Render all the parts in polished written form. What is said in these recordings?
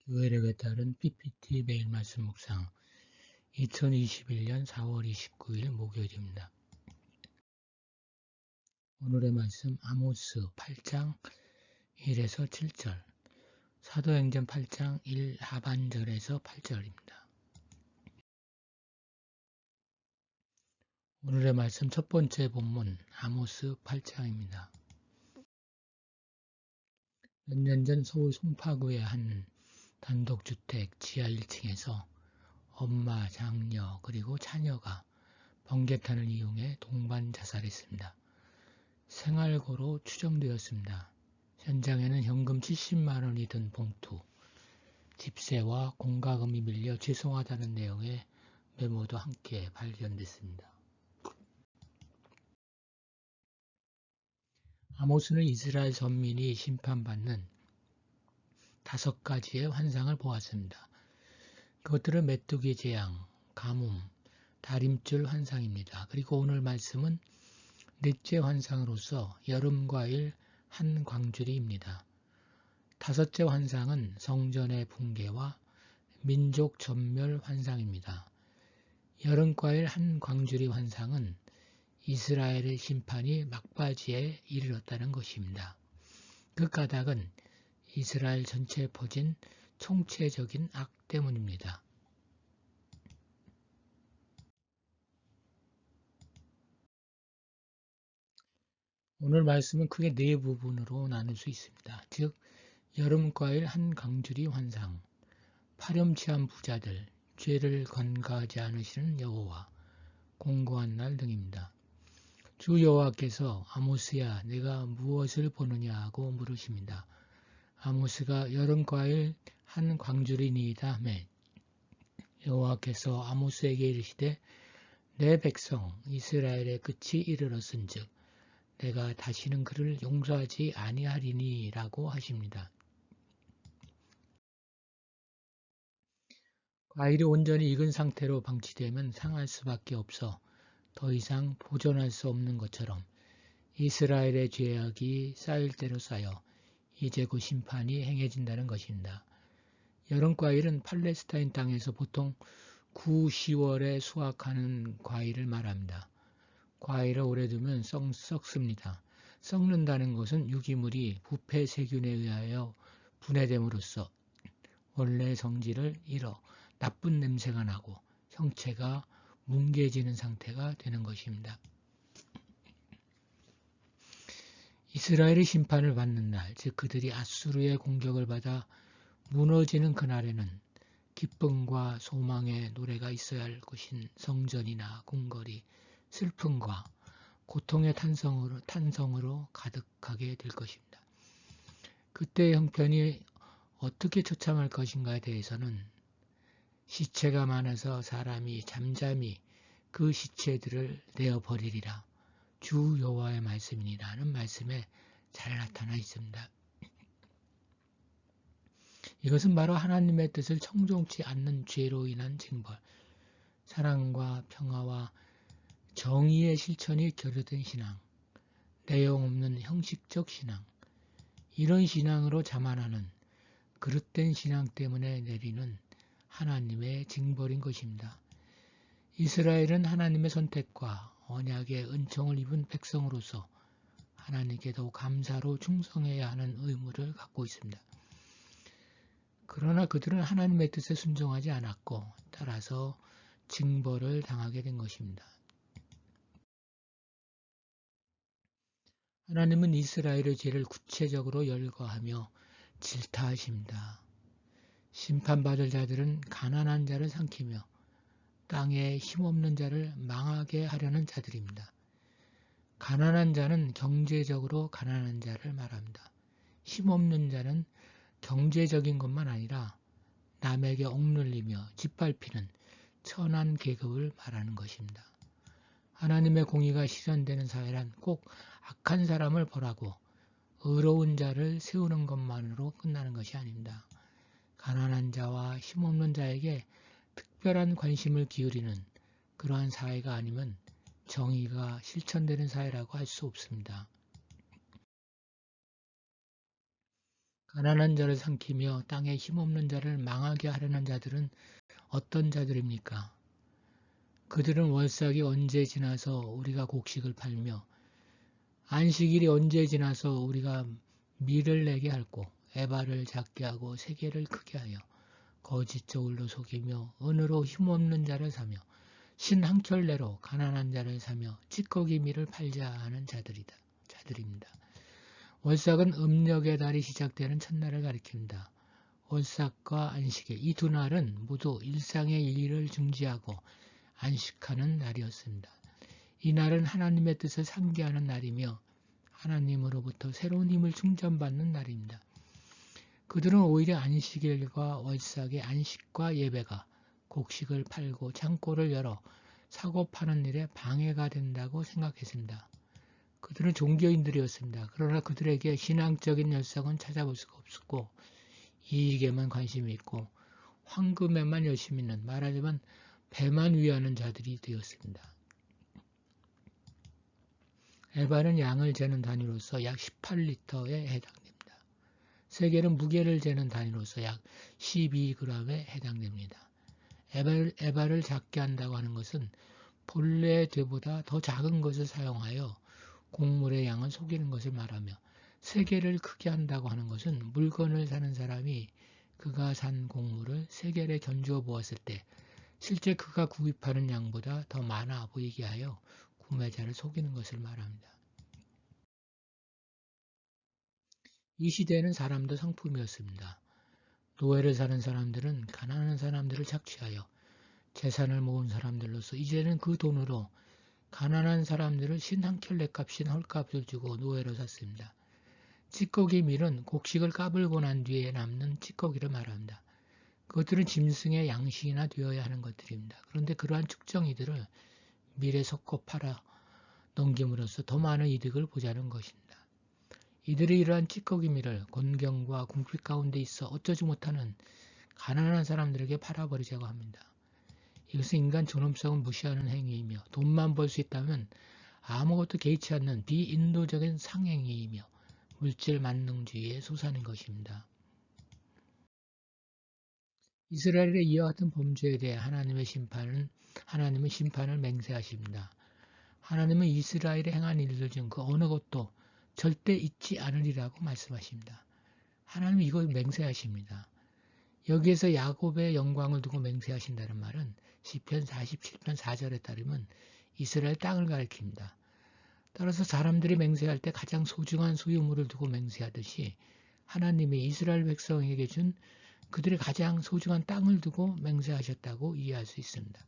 교회력에 따른 PPT 매일 말씀 묵상 2021년 4월 29일 목요일입니다. 오늘의 말씀 아모스 8장 1에서 7절, 사도행전 8장 1 하반절에서 8절입니다. 오늘의 말씀 첫 번째 본문 아모스 8장입니다. 몇 년 전 서울 송파구의 한 단독주택 지하 1층에서 엄마, 장녀 그리고 자녀가 번개탄을 이용해 동반 자살했습니다. 생활고로 추정되었습니다. 현장에는 현금 70만 원이 든 봉투, 집세와 공과금이 밀려 죄송하다는 내용의 메모도 함께 발견됐습니다. 아모스는 이스라엘 선민이 심판받는 5가지의 환상을 보았습니다. 그것들은 메뚜기 재앙, 가뭄, 다림줄 환상입니다. 그리고 오늘 말씀은 넷째 환상으로서 여름과일 한 광주리입니다. 5째 환상은 성전의 붕괴와 민족 전멸 환상입니다. 여름과일 한 광주리 환상은 이스라엘의 심판이 막바지에 이르렀다는 것입니다. 그 까닭은 이스라엘 전체에 퍼진 총체적인 악 때문입니다. 오늘 말씀은 크게 4부분으로 나눌 수 있습니다. 즉, 여름과일 한 광주리 환상, 파렴치한 부자들, 죄를 관가하지 않으시는 여호와, 공고한 날 등입니다. 주 여호와께서 아모스야 내가 무엇을 보느냐 하고 물으십니다. 아모스가 여름과일 한 광주리니이다 하매 여호와께서 아모스에게 이르시되 내 백성 이스라엘의 끝이 이르렀은즉 내가 다시는 그를 용서하지 아니하리니 라고 하십니다. 과일이 온전히 익은 상태로 방치되면 상할 수밖에 없어 더 이상 보존할 수 없는 것처럼 이스라엘의 죄악이 쌓일 대로 쌓여 이제 그 심판이 행해진다는 것입니다. 여름과일은 팔레스타인 땅에서 보통 9, 10월에 수확하는 과일을 말합니다. 과일을 오래 두면 썩습니다. 썩는다는 것은 유기물이 부패 세균에 의하여 분해됨으로써 원래 성질을 잃어 나쁜 냄새가 나고 형체가 뭉개지는 상태가 되는 것입니다. 이스라엘이 심판을 받는 날, 즉 그들이 아수르의 공격을 받아 무너지는 그날에는 기쁨과 소망의 노래가 있어야 할 곳인 성전이나 궁궐이 슬픔과 고통의 탄성으로 가득하게 될 것입니다. 그때의 형편이 어떻게 처참할 것인가에 대해서는 시체가 많아서 사람이 잠잠히 그 시체들을 내어버리리라. 주 여호와의 말씀이라는 말씀에 잘 나타나 있습니다. 이것은 바로 하나님의 뜻을 청종치 않는 죄로 인한 징벌, 사랑과 평화와 정의의 실천이 결여된 신앙, 내용 없는 형식적 신앙, 이런 신앙으로 자만하는 그릇된 신앙 때문에 내리는 하나님의 징벌인 것입니다. 이스라엘은 하나님의 선택과 언약의 은총을 입은 백성으로서 하나님께 더욱 감사로 충성해야 하는 의무를 갖고 있습니다. 그러나 그들은 하나님의 뜻에 순종하지 않았고 따라서 징벌을 당하게 된 것입니다. 하나님은 이스라엘의 죄를 구체적으로 열거하며 질타하십니다. 심판받을 자들은 가난한 자를 삼키며 땅에 힘없는 자를 망하게 하려는 자들입니다. 가난한 자는 경제적으로 가난한 자를 말합니다. 힘없는 자는 경제적인 것만 아니라 남에게 억눌리며 짓밟히는 천한 계급을 말하는 것입니다. 하나님의 공의가 실현되는 사회란 꼭 악한 사람을 벌하고 의로운 자를 세우는 것만으로 끝나는 것이 아닙니다. 가난한 자와 힘없는 자에게 특별한 관심을 기울이는 그러한 사회가 아니면 정의가 실천되는 사회라고 할 수 없습니다. 가난한 자를 삼키며 땅에 힘없는 자를 망하게 하려는 자들은 어떤 자들입니까? 그들은 월삭이 언제 지나서 우리가 곡식을 팔며 안식일이 언제 지나서 우리가 밀을 내게 할고 에바를 작게 하고 세계를 크게 하여 거짓 저울로 속이며 은으로 힘없는 자를 사며 신 한 켤레로 가난한 자를 사며 찌꺼기 밀을 팔자 하는 자들입니다. 월삭은 음력의 달이 시작되는 첫날을 가리킵니다. 월삭과 안식일 이 두 날은 모두 일상의 일을 중지하고 안식하는 날이었습니다. 이 날은 하나님의 뜻을 상기하는 날이며 하나님으로부터 새로운 힘을 충전받는 날입니다. 그들은 오히려 안식일과 월삭의 안식과 예배가 곡식을 팔고 창고를 열어 사고 파는 일에 방해가 된다고 생각했습니다. 그들은 종교인들이었습니다. 그러나 그들에게 신앙적인 열성은 찾아볼 수가 없었고 이익에만 관심이 있고 황금에만 열심히 있는 말하자면 배만 위하는 자들이 되었습니다. 에바는 양을 재는 단위로서 약 18리터에 해당됩니다. 세겔은 무게를 재는 단위로서 약 12g에 해당됩니다. 에바를 작게 한다고 하는 것은 본래의 되보다 더 작은 것을 사용하여 곡물의 양을 속이는 것을 말하며 세겔을 크게 한다고 하는 것은 물건을 사는 사람이 그가 산 곡물을 세겔에 견주어 보았을 때 실제 그가 구입하는 양보다 더 많아 보이게 하여 구매자를 속이는 것을 말합니다. 이 시대에는 사람도 상품이었습니다. 노예를 사는 사람들은 가난한 사람들을 착취하여 재산을 모은 사람들로서 이제는 그 돈으로 가난한 사람들을 신 한 켤레 값인 헐값을 주고 노예로 샀습니다. 찌꺼기 밀은 곡식을 까불고 난 뒤에 남는 찌꺼기를 말합니다. 그것들은 짐승의 양식이나 되어야 하는 것들입니다. 그런데 그러한 측정이들을 밀에 섞어 팔아 넘김으로써 더 많은 이득을 보자는 것입니다. 이들이 이러한 찌꺼기 밀을 곤경과 궁핍 가운데 있어 어쩌지 못하는 가난한 사람들에게 팔아버리자고 합니다. 이것은 인간 존엄성을 무시하는 행위이며 돈만 벌 수 있다면 아무것도 개의치 않는 비인도적인 상행위이며 물질 만능주의의 소산인 것입니다. 이스라엘의 이와 같은 범죄에 대해 하나님은 심판을 맹세하십니다. 하나님은 이스라엘이 행한 일들 중 그 어느 것도 절대 잊지 않으리라고 말씀하십니다. 하나님은 이걸 맹세하십니다. 여기에서 야곱의 영광을 두고 맹세하신다는 말은 시편 47편 4절에 따르면 이스라엘 땅을 가리킵니다. 따라서 사람들이 맹세할 때 가장 소중한 소유물을 두고 맹세하듯이 하나님이 이스라엘 백성에게 준 그들의 가장 소중한 땅을 두고 맹세하셨다고 이해할 수 있습니다.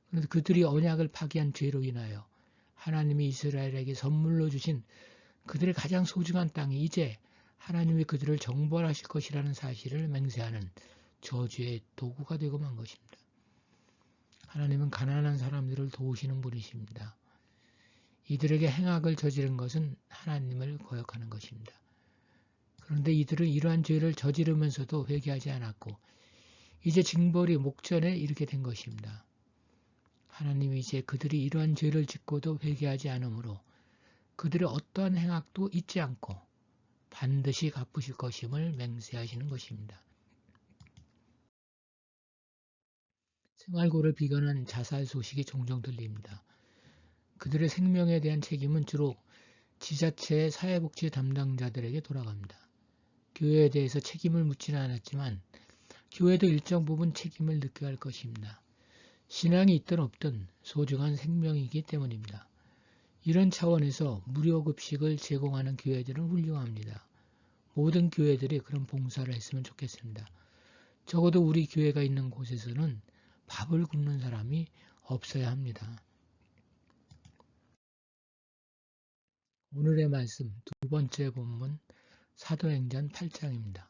그런데 그들이 언약을 파기한 죄로 인하여 하나님이 이스라엘에게 선물로 주신 그들의 가장 소중한 땅이 이제 하나님이 그들을 정벌하실 것이라는 사실을 맹세하는 저주의 도구가 되고 만 것입니다. 하나님은 가난한 사람들을 도우시는 분이십니다. 이들에게 행악을 저지른 것은 하나님을 거역하는 것입니다. 그런데 이들은 이러한 죄를 저지르면서도 회개하지 않았고 이제 징벌이 목전에 이르게 된 것입니다. 하나님이 이제 그들이 이러한 죄를 짓고도 회개하지 않으므로 그들의 어떠한 행악도 잊지 않고 반드시 갚으실 것임을 맹세하시는 것입니다. 생활고를 비관한 자살 소식이 종종 들립니다. 그들의 생명에 대한 책임은 주로 지자체의 사회복지 담당자들에게 돌아갑니다. 교회에 대해서 책임을 묻지는 않았지만 교회도 일정 부분 책임을 느껴야 할 것입니다. 신앙이 있든 없든 소중한 생명이기 때문입니다. 이런 차원에서 무료급식을 제공하는 교회들은 훌륭합니다. 모든 교회들이 그런 봉사를 했으면 좋겠습니다. 적어도 우리 교회가 있는 곳에서는 밥을 굶는 사람이 없어야 합니다. 오늘의 말씀 두 번째 본문 사도행전 8장입니다.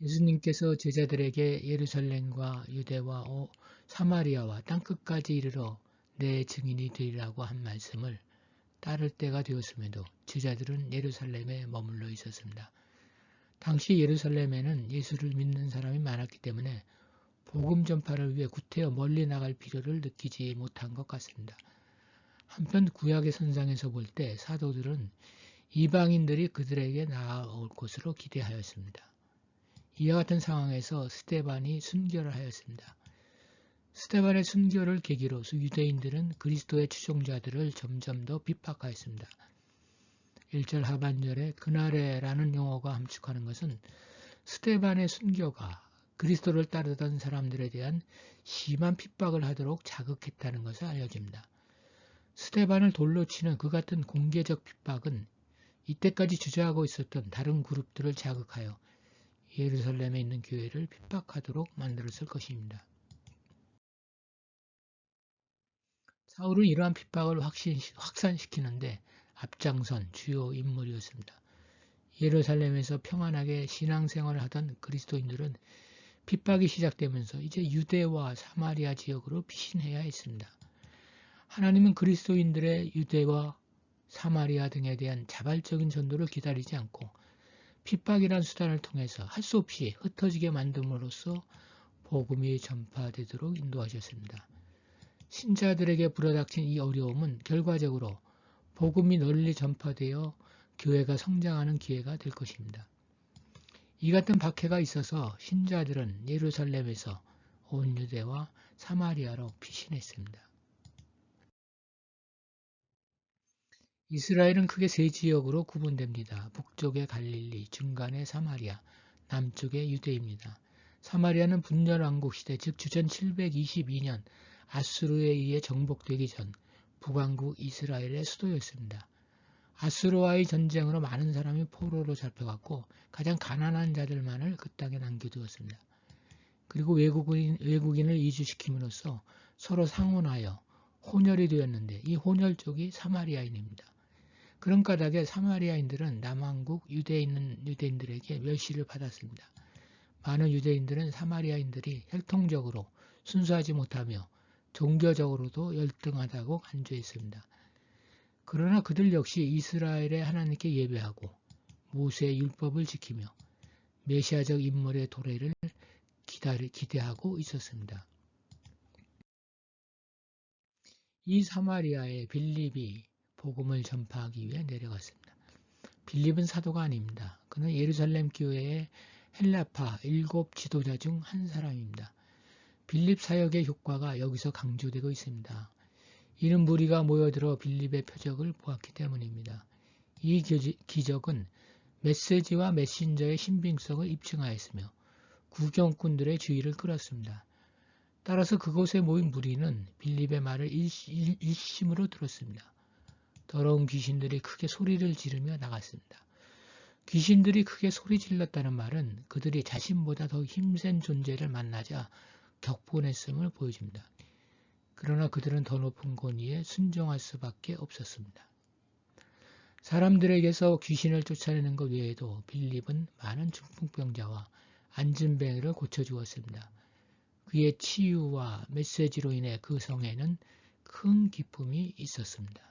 예수님께서 제자들에게 예루살렘과 유대와 사마리아와 땅끝까지 이르러 내 증인이 되리라고 한 말씀을 따를 때가 되었음에도 제자들은 예루살렘에 머물러 있었습니다. 당시 예루살렘에는 예수를 믿는 사람이 많았기 때문에 복음 전파를 위해 구태여 멀리 나갈 필요를 느끼지 못한 것 같습니다. 한편 구약의 선상에서 볼 때 사도들은 이방인들이 그들에게 나아올 것으로 기대하였습니다. 이와 같은 상황에서 스데반이 순교를 하였습니다. 스데반의 순교를 계기로 유대인들은 그리스도의 추종자들을 점점 더 핍박하였습니다. 1절 하반절에 그날에라는 용어가 함축하는 것은 스데반의 순교가 그리스도를 따르던 사람들에 대한 심한 핍박을 하도록 자극했다는 것을 알려줍니다. 스데반을 돌로 치는 그 같은 공개적 핍박은 이때까지 주저하고 있었던 다른 그룹들을 자극하여 예루살렘에 있는 교회를 핍박하도록 만들었을 것입니다. 사울은 이러한 핍박을 확산시키는데 앞장선 주요 인물이었습니다. 예루살렘에서 평안하게 신앙생활을 하던 그리스도인들은 핍박이 시작되면서 이제 유대와 사마리아 지역으로 피신해야 했습니다. 하나님은 그리스도인들의 유대와 사마리아 등에 대한 자발적인 전도를 기다리지 않고 핍박이란 수단을 통해서 할 수 없이 흩어지게 만듦으로써 복음이 전파되도록 인도하셨습니다. 신자들에게 불어닥친 이 어려움은 결과적으로 복음이 널리 전파되어 교회가 성장하는 기회가 될 것입니다. 이 같은 박해가 있어서 신자들은 예루살렘에서 온 유대와 사마리아로 피신했습니다. 이스라엘은 크게 세 지역으로 구분됩니다. 북쪽의 갈릴리, 중간의 사마리아, 남쪽의 유대입니다. 사마리아는 분열왕국 시대 즉 주전 722년 아수르에 의해 정복되기 전 북왕국 이스라엘의 수도였습니다. 아수르와의 전쟁으로 많은 사람이 포로로 잡혀갔고 가장 가난한 자들만을 그 땅에 남겨두었습니다. 그리고 외국인을 이주시킴으로써 서로 상혼하여 혼혈이 되었는데 이 혼혈 쪽이 사마리아인입니다. 그런 까닭에 사마리아인들은 남왕국 유대에 있는 유대인들에게 멸시를 받았습니다. 많은 유대인들은 사마리아인들이 혈통적으로 순수하지 못하며 종교적으로도 열등하다고 간주했습니다. 그러나 그들 역시 이스라엘의 하나님께 예배하고 모세의 율법을 지키며 메시아적 인물의 도래를 기대하고 있었습니다. 이 사마리아에 빌립이 복음을 전파하기 위해 내려갔습니다. 빌립은 사도가 아닙니다. 그는 예루살렘 교회의 헬라파 7 지도자 중 한 사람입니다. 빌립 사역의 효과가 여기서 강조되고 있습니다. 이는 무리가 모여들어 빌립의 표적을 보았기 때문입니다. 이 기적은 메시지와 메신저의 신빙성을 입증하였으며 구경꾼들의 주의를 끌었습니다. 따라서 그곳에 모인 무리는 빌립의 말을 일심으로 들었습니다. 더러운 귀신들이 크게 소리를 지르며 나갔습니다. 귀신들이 크게 소리 질렀다는 말은 그들이 자신보다 더 힘센 존재를 만나자 격분했음을 보여줍니다. 그러나 그들은 더 높은 권위에 순종할 수밖에 없었습니다. 사람들에게서 귀신을 쫓아내는 것 외에도 빌립은 많은 중풍병자와 안진뱅이를 고쳐주었습니다. 그의 치유와 메시지로 인해 그 성에는 큰 기쁨이 있었습니다.